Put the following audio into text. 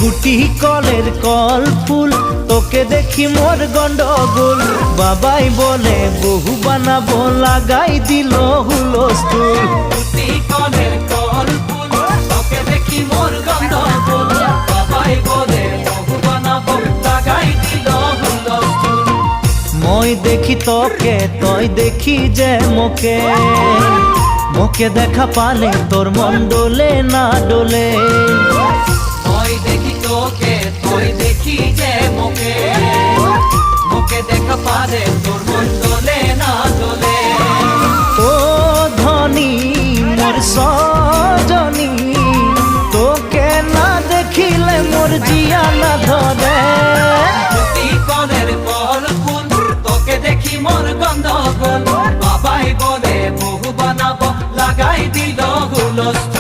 গুটি কলের কল ফুল, তোকে দেখি মোর গন্ডগোল। বাবাই বলে বহু বানাবো, লাগাই দিল হুলস্থুল। গুটি কলের কল ফুল, তোকে দেখি মোর গন্ডগোল। বাবাই বলে বহু বানাবো, লাগাই দিল হুলস্থুল। মই দেখি তোকে, তই দেখি যে মোকে, মোকে দেখা পালে তোর মন ডোলে না ডোলে। মই দেখি তোকে, তুই দেখি যে মোকে, মোকে দেখা পারে তোর মন দোলে না দোলে। ও ধনী মোর সজনী, তোকে না দেখিলে মোর জিয়া না ধরে। গুটি কলের কল ফুল, তোকে দেখি মোর গন্ডগোল। বাবাই বলে বহু বানাবো, লাগাই দিল হুলস্থুল।